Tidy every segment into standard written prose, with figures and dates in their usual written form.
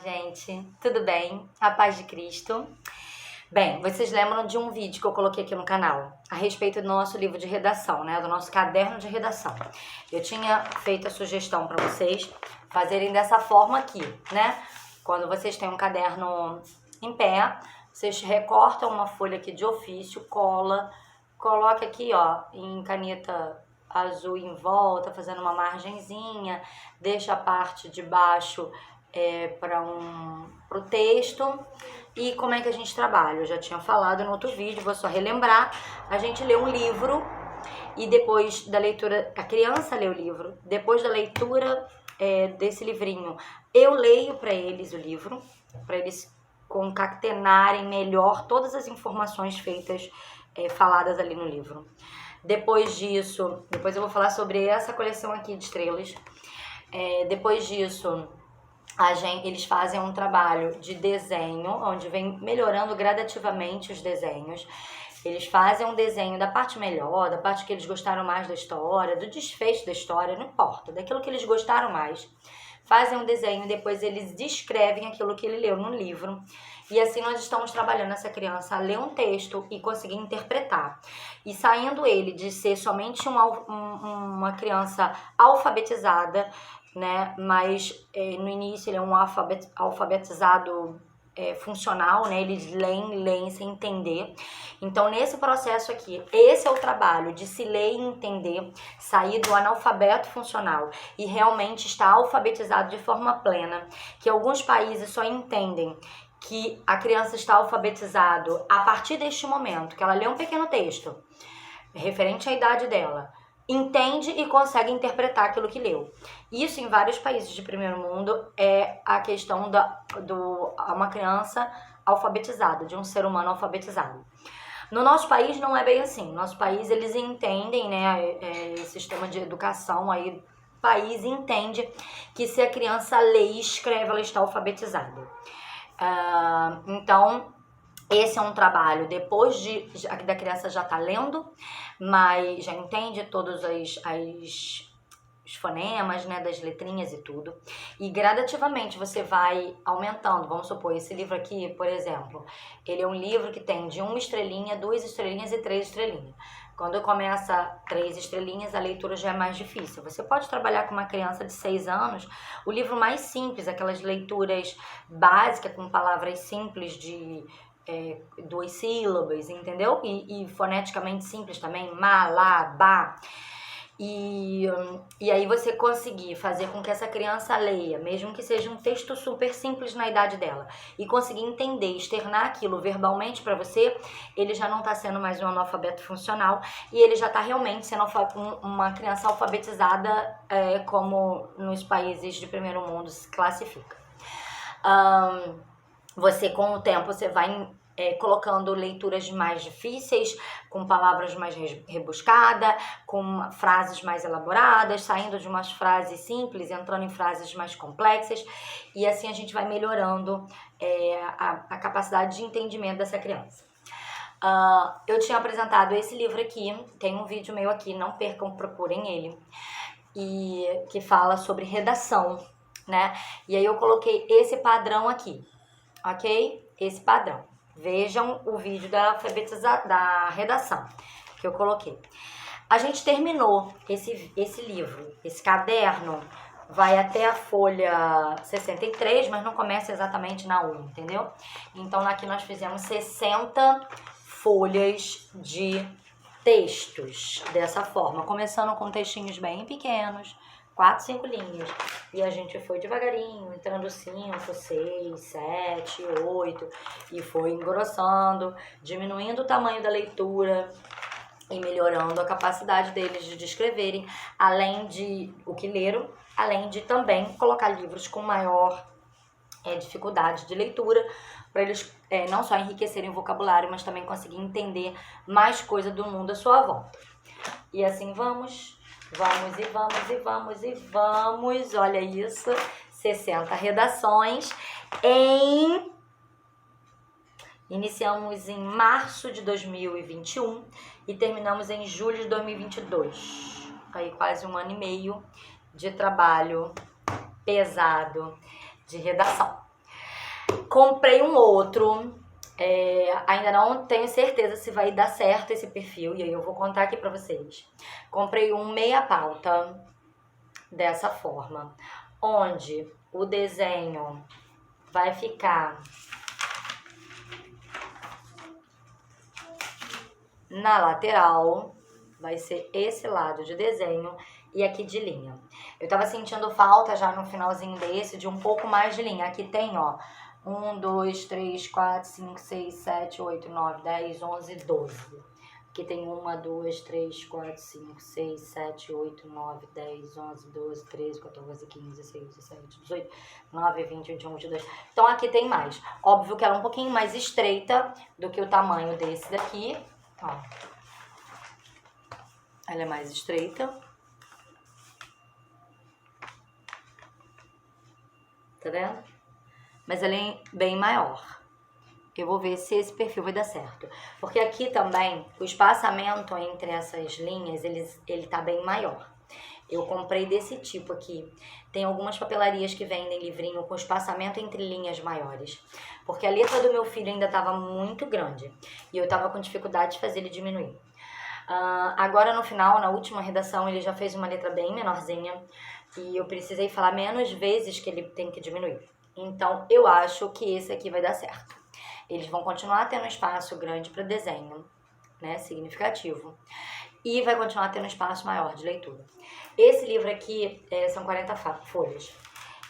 Gente, tudo bem? A paz de Cristo. Bem, vocês lembram de um vídeo que eu coloquei aqui no canal a respeito do nosso livro de redação, né? Do nosso caderno de redação. Eu tinha feito a sugestão para vocês fazerem dessa forma aqui, né? Quando vocês têm um caderno em pé, vocês recortam uma folha aqui de ofício, coloca aqui, ó, em caneta azul em volta, fazendo uma margenzinha, deixa a parte de baixo para o texto. E como é que a gente trabalha? Eu já tinha falado no outro vídeo, vou só relembrar. A gente lê um livro e depois da leitura, a criança lê o livro, depois da leitura desse livrinho, eu leio para eles o livro, para eles concatenarem melhor todas as informações faladas ali no livro. Depois disso, depois eu vou falar sobre essa coleção aqui de estrelas. Depois disso, eles fazem um trabalho de desenho, onde vem melhorando gradativamente os desenhos. Eles fazem um desenho da parte melhor, da parte que eles gostaram mais da história, do desfecho da história, não importa, daquilo que eles gostaram mais. Fazem um desenho e depois eles descrevem aquilo que ele leu no livro. E assim nós estamos trabalhando essa criança a ler um texto e conseguir interpretar. E saindo ele de ser somente uma criança alfabetizada, né? Mas no início ele é um alfabetizado funcional, né? Eles leem sem entender. Então nesse processo aqui, esse é o trabalho de se ler e entender, sair do analfabeto funcional e realmente estar alfabetizado de forma plena, que alguns países só entendem que a criança está alfabetizado a partir deste momento, que ela lê um pequeno texto referente à idade dela, entende e consegue interpretar aquilo que leu. Isso em vários países de primeiro mundo é a questão de uma criança alfabetizada, de um ser humano alfabetizado. No nosso país não é bem assim. No nosso país eles entendem, né, o sistema de educação aí, o país entende que se a criança lê e escreve, ela está alfabetizada. Então, esse é um trabalho depois da criança já tá lendo, mas já entende todos os fonemas, né, das letrinhas e tudo. E gradativamente você vai aumentando. Vamos supor, esse livro aqui, por exemplo, ele é um livro que tem de 1 estrelinha, 2 estrelinhas e 3 estrelinhas. Quando começa 3 estrelinhas, a leitura já é mais difícil. Você pode trabalhar com uma criança de 6 anos, o livro mais simples, aquelas leituras básicas com palavras simples de 2 sílabas, entendeu? E foneticamente simples também, ma, lá, ba. E aí você conseguir fazer com que essa criança leia, mesmo que seja um texto super simples na idade dela, e conseguir entender, externar aquilo verbalmente para você, ele já não está sendo mais um analfabeto funcional e ele já está realmente sendo uma criança alfabetizada, como nos países de primeiro mundo se classifica. Você, com o tempo, você vai colocando leituras mais difíceis, com palavras mais rebuscadas, com frases mais elaboradas, saindo de umas frases simples, entrando em frases mais complexas, e assim a gente vai melhorando a capacidade de entendimento dessa criança. Eu tinha apresentado esse livro aqui, tem um vídeo meu aqui, não percam, procurem ele, e que fala sobre redação, né? E aí eu coloquei esse padrão aqui, ok? Esse padrão. Vejam o vídeo da redação que eu coloquei. A gente terminou esse livro, esse caderno, vai até a folha 63, mas não começa exatamente na 1, entendeu? Então aqui nós fizemos 60 folhas de textos dessa forma, começando com textinhos bem pequenos, 4, 5 linhas, e a gente foi devagarinho, entrando 5, 6, 7, 8, e foi engrossando, diminuindo o tamanho da leitura e melhorando a capacidade deles de descreverem, além de o que leram, além de também colocar livros com maior dificuldade de leitura, para eles não só enriquecerem o vocabulário, mas também conseguir entender mais coisa do mundo à sua volta. E assim vamos e vamos, olha isso, 60 redações iniciamos em março de 2021 e terminamos em julho de 2022, aí quase 1 ano e meio de trabalho pesado de redação. Comprei um outro, ainda não tenho certeza se vai dar certo esse perfil, e aí eu vou contar aqui pra vocês. Comprei um meia pauta dessa forma, onde o desenho vai ficar na lateral, vai ser esse lado de desenho e aqui de linha. Eu tava sentindo falta já no finalzinho desse de um pouco mais de linha. Aqui tem, ó, 1, 2, 3, 4, 5, 6, 7, 8, 9, 10, 11, 12. Aqui tem 1, 2, 3, 4, 5, 6, 7, 8, 9, 10, 11, 12, 13, 14, 15, 16, 17, 18, 19, 20, 21, 22. Então aqui tem mais. Óbvio que ela é um pouquinho mais estreita do que o tamanho desse daqui. Ó. Ela é mais estreita. Tá vendo? Mas ela é bem maior. Eu vou ver se esse perfil vai dar certo. Porque aqui também, o espaçamento entre essas linhas, ele tá bem maior. Eu comprei desse tipo aqui. Tem algumas papelarias que vendem livrinho com espaçamento entre linhas maiores. Porque a letra do meu filho ainda estava muito grande. E eu estava com dificuldade de fazer ele diminuir. Agora no final, na última redação, ele já fez uma letra bem menorzinha. E eu precisei falar menos vezes que ele tem que diminuir. Então, eu acho que esse aqui vai dar certo. Eles vão continuar tendo espaço grande para desenho, né, significativo. E vai continuar tendo espaço maior de leitura. Esse livro aqui são 40 folhas.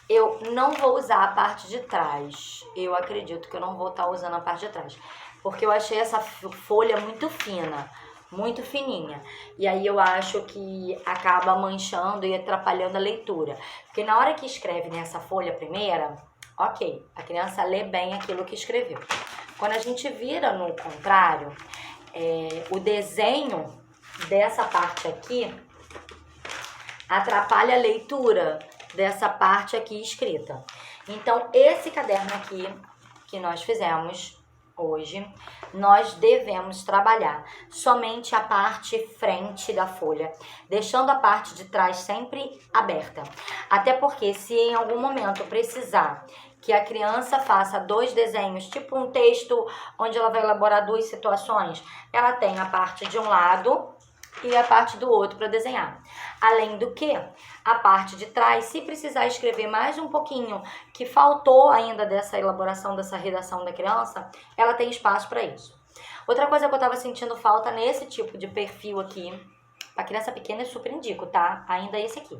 Eu não vou usar a parte de trás. Eu acredito que eu não vou estar usando a parte de trás. Porque eu achei essa folha muito fina, muito fininha. E aí eu acho que acaba manchando e atrapalhando a leitura. Porque na hora que escreve nessa folha primeira, ok, a criança lê bem aquilo que escreveu. Quando a gente vira no contrário, o desenho dessa parte aqui atrapalha a leitura dessa parte aqui escrita. Então, esse caderno aqui que nós fizemos hoje, nós devemos trabalhar somente a parte frente da folha, deixando a parte de trás sempre aberta. Até porque se em algum momento precisar que a criança faça 2 desenhos, tipo um texto onde ela vai elaborar 2 situações, ela tem a parte de um lado e a parte do outro para desenhar. Além do que, a parte de trás, se precisar escrever mais um pouquinho que faltou ainda dessa elaboração, dessa redação da criança, ela tem espaço para isso. Outra coisa que eu estava sentindo falta nesse tipo de perfil aqui, para criança pequena eu super indico, tá? Ainda esse aqui.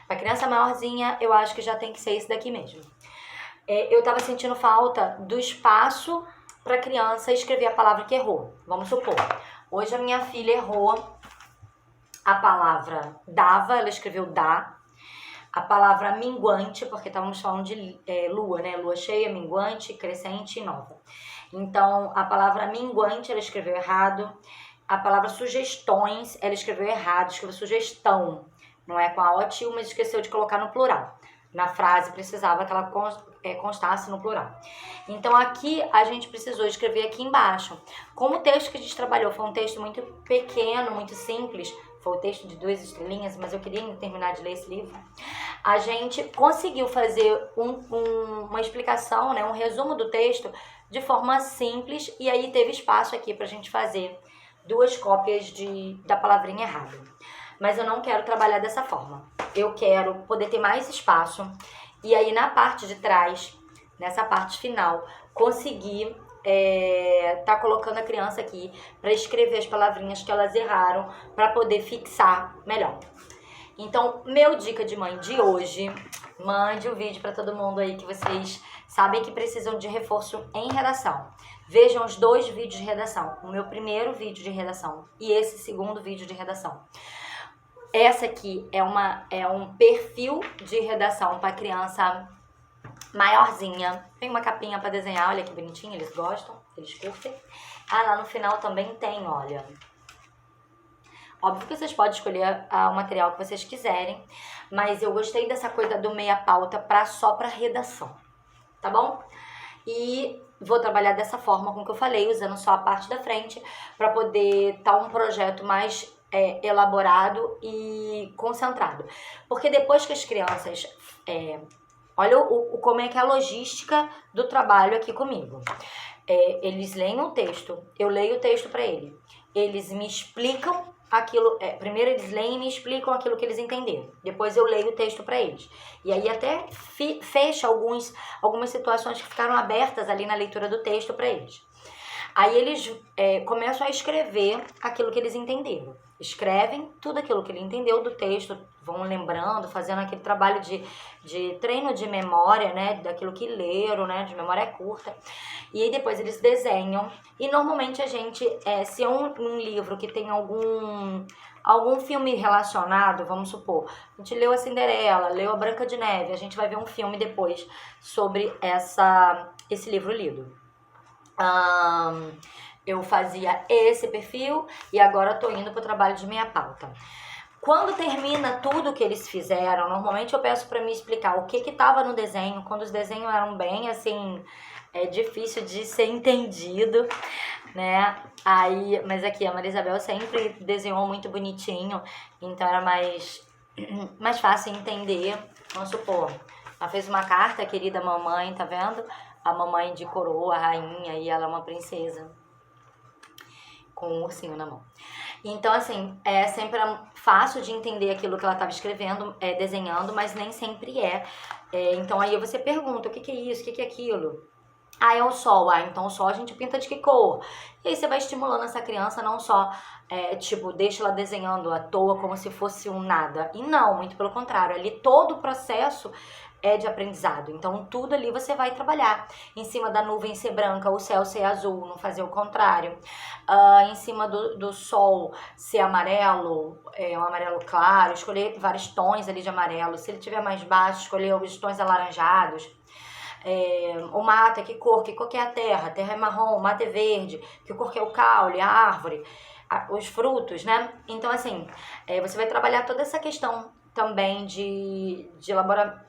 Para criança maiorzinha, eu acho que já tem que ser esse daqui mesmo. Eu estava sentindo falta do espaço para a criança escrever a palavra que errou. Vamos supor, hoje a minha filha errou a palavra dava, ela escreveu dá. A palavra minguante, porque estávamos falando de lua, né? Lua cheia, minguante, crescente e nova. Então, a palavra minguante, ela escreveu errado. A palavra sugestões, ela escreveu errado, escreveu sugestão. Não é com a O tio, mas esqueceu de colocar no plural. Na frase, precisava que ela constasse no plural. Então, aqui, a gente precisou escrever aqui embaixo. Como o texto que a gente trabalhou foi um texto muito pequeno, muito simples, foi o texto de 2 estrelinhas, mas eu queria terminar de ler esse livro, a gente conseguiu fazer uma explicação, né, um resumo do texto de forma simples, e aí teve espaço aqui pra gente fazer 2 cópias da palavrinha errada. Mas eu não quero trabalhar dessa forma. Eu quero poder ter mais espaço, e aí na parte de trás, nessa parte final, conseguir tá colocando a criança aqui para escrever as palavrinhas que elas erraram para poder fixar melhor. Então, meu dica de mãe de hoje, mande o vídeo para todo mundo aí que vocês sabem que precisam de reforço em redação. Vejam os 2 vídeos de redação, o meu primeiro vídeo de redação e esse segundo vídeo de redação. Essa aqui é um perfil de redação para criança maiorzinha. Tem uma capinha para desenhar, olha que bonitinho, eles gostam, eles curtem. Lá no final também tem, olha. Óbvio que vocês podem escolher o material que vocês quiserem, mas eu gostei dessa coisa do meia pauta só para redação, tá bom? E vou trabalhar dessa forma, como que eu falei, usando só a parte da frente, para poder estar um projeto mais elaborado e concentrado. Porque depois que as crianças Olha como é que é a logística do trabalho aqui comigo. Eles leem o texto, eu leio o texto para ele. Eles me explicam aquilo. Primeiro eles leem e me explicam aquilo que eles entenderam. Depois eu leio o texto para eles. E aí até fecha algumas situações que ficaram abertas ali na leitura do texto para eles. Aí eles começam a escrever aquilo que eles entenderam. Escrevem tudo aquilo que ele entendeu do texto, vão lembrando, fazendo aquele trabalho de treino de memória, né? Daquilo que leram, né? De memória curta. E aí depois eles desenham. E normalmente a gente, se é um livro que tem algum filme relacionado, vamos supor, a gente leu a Cinderela, leu a Branca de Neve, a gente vai ver um filme depois sobre esse livro lido. Eu fazia esse perfil e agora tô indo pro trabalho de meia pauta. Quando termina tudo que eles fizeram, normalmente eu peço para me explicar o que tava no desenho, quando os desenhos eram bem, assim, difícil de ser entendido, né? Mas aqui a Maria Isabel sempre desenhou muito bonitinho, então era mais fácil entender. Vamos supor, ela fez uma carta, querida mamãe, tá vendo? A mamãe de coroa, a rainha, e ela é uma princesa com um ursinho na mão. Então, assim, sempre fácil de entender aquilo que ela estava escrevendo, desenhando, mas nem sempre é. Então, aí você pergunta, o que é isso, o que é aquilo? É o sol. Então o sol a gente pinta de que cor? E aí você vai estimulando essa criança, não só, deixa ela desenhando à toa como se fosse um nada. E não, muito pelo contrário. Ali todo o processo é de aprendizado. Então tudo ali você vai trabalhar. Em cima da nuvem ser branca, o céu ser azul, não fazer o contrário. Em cima do sol ser amarelo, um amarelo claro, escolher vários tons ali de amarelo. Se ele tiver mais baixo, escolher os tons alaranjados. O mato, que cor que é a terra? A terra é marrom, o mato é verde, que cor que é o caule, a árvore, os frutos, né? Então, assim, você vai trabalhar toda essa questão também de elaborar,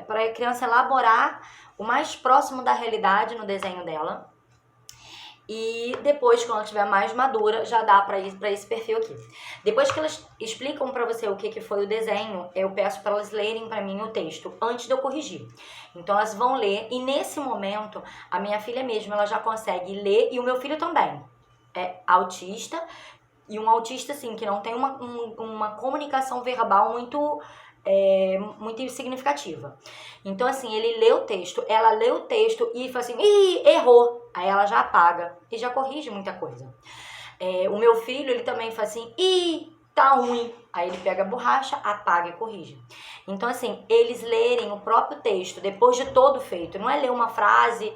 para a criança elaborar o mais próximo da realidade no desenho dela. E depois, quando ela estiver mais madura, já dá para ir para esse perfil aqui. Depois que elas explicam para você o que foi o desenho, eu peço para elas lerem para mim o texto antes de eu corrigir. Então elas vão ler e nesse momento a minha filha mesmo ela já consegue ler e o meu filho também. É autista e um autista assim que não tem uma comunicação verbal muito significativa. Então, assim, ele lê o texto, ela lê o texto e fala assim, errou. Aí ela já apaga e já corrige muita coisa. O meu filho, ele também fala assim, tá ruim. Aí ele pega a borracha, apaga e corrige. Então, assim, eles lerem o próprio texto depois de todo feito. Não é ler uma frase,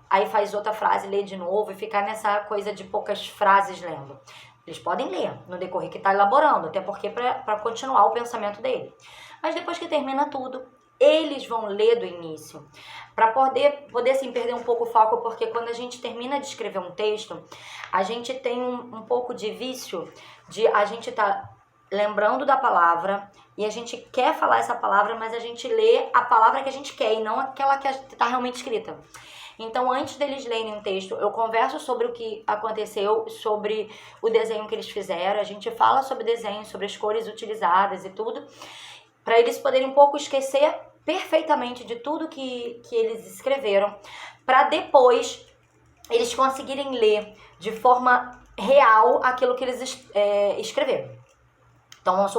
aí faz outra frase, lê de novo e ficar nessa coisa de poucas frases lendo. Eles podem ler no decorrer que está elaborando, até porque para continuar o pensamento dele. Mas depois que termina tudo, eles vão ler do início. Para poder assim, perder um pouco o foco, porque quando a gente termina de escrever um texto, a gente tem um pouco de vício de a gente tá lembrando da palavra e a gente quer falar essa palavra, mas a gente lê a palavra que a gente quer e não aquela que está realmente escrita. Então, antes deles lerem um texto, eu converso sobre o que aconteceu, sobre o desenho que eles fizeram, a gente fala sobre o desenho, sobre as cores utilizadas e tudo, para eles poderem um pouco esquecer perfeitamente de tudo que eles escreveram, para depois eles conseguirem ler de forma real aquilo que eles escreveram. Então, vamos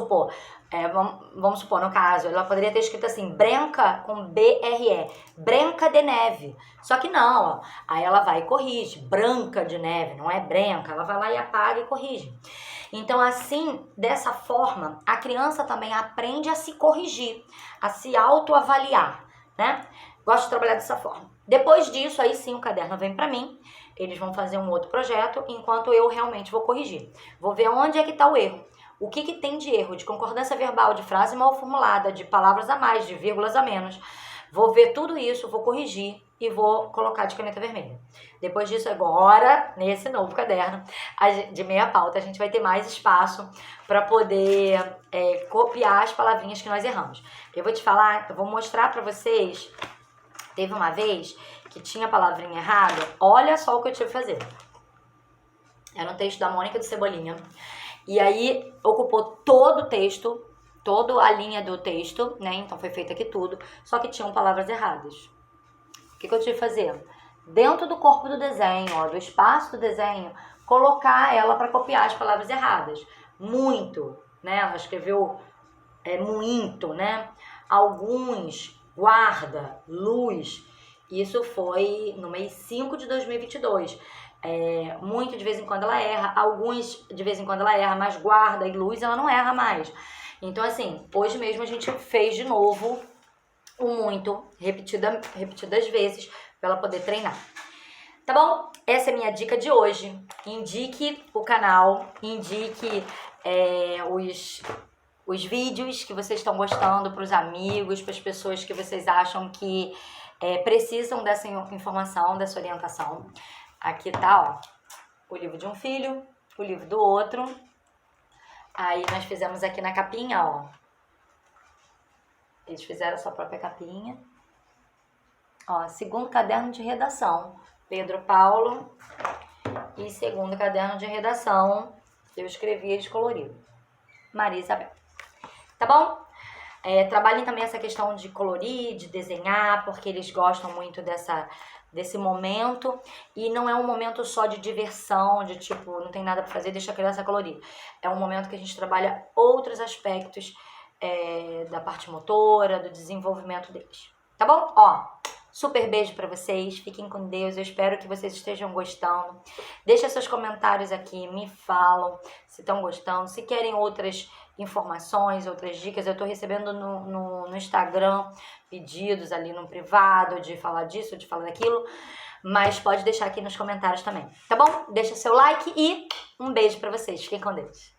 supor, no caso, ela poderia ter escrito assim, Branca com B-R-E, Branca de Neve. Só que não, ó, aí ela vai e corrige, Branca de Neve, não é branca, ela vai lá e apaga e corrige. Então, assim, dessa forma, a criança também aprende a se corrigir, a se autoavaliar, né? Gosto de trabalhar dessa forma. Depois disso, aí sim, o caderno vem pra mim, eles vão fazer um outro projeto, enquanto eu realmente vou corrigir. Vou ver onde é que tá o erro. O que tem de erro, de concordância verbal, de frase mal formulada, de palavras a mais, de vírgulas a menos. Vou ver tudo isso, vou corrigir e vou colocar de caneta vermelha. Depois disso, agora, nesse novo caderno de meia pauta, a gente vai ter mais espaço para poder copiar as palavrinhas que nós erramos. Eu vou te falar, eu vou mostrar para vocês. Teve uma vez que tinha palavrinha errada. Olha só o que eu tive que fazer. Era um texto da Mônica do Cebolinha. E aí, ocupou todo o texto. toda a linha do texto, né? Então foi feito aqui tudo, só que tinham palavras erradas. O que eu tive que fazer? Dentro do corpo do desenho, ó, do espaço do desenho, colocar ela para copiar as palavras erradas. Muito, né? Ela escreveu muito, né? Alguns, guarda, luz. Isso foi no mês 5 de 2022. Muito de vez em quando ela erra, alguns de vez em quando ela erra, mas guarda e luz ela não erra mais. Então, assim, hoje mesmo a gente fez de novo o muito, repetidas vezes, para ela poder treinar. Tá bom? Essa é a minha dica de hoje. Indique o canal, indique os vídeos que vocês estão gostando para os amigos, para as pessoas que vocês acham que precisam dessa informação, dessa orientação. Aqui tá, ó, o livro de um filho, o livro do outro. Aí nós fizemos aqui na capinha, ó. Eles fizeram a sua própria capinha. Ó, segundo caderno de redação, Pedro Paulo. E segundo caderno de redação, eu escrevi eles colorido, Maria Isabel. Tá bom? Trabalhem também essa questão de colorir, de desenhar, porque eles gostam muito desse momento. E não é um momento só de diversão, de tipo, não tem nada pra fazer, deixa a criança colorir. É um momento que a gente trabalha outros aspectos da parte motora, do desenvolvimento deles. Tá bom? Ó, super beijo pra vocês, fiquem com Deus, eu espero que vocês estejam gostando. Deixa seus comentários aqui, me falam se estão gostando, se querem outras informações, outras dicas. Eu tô recebendo no Instagram pedidos ali no privado de falar disso, de falar daquilo, mas pode deixar aqui nos comentários também, tá bom? Deixa seu like e um beijo pra vocês, fiquem com Deus.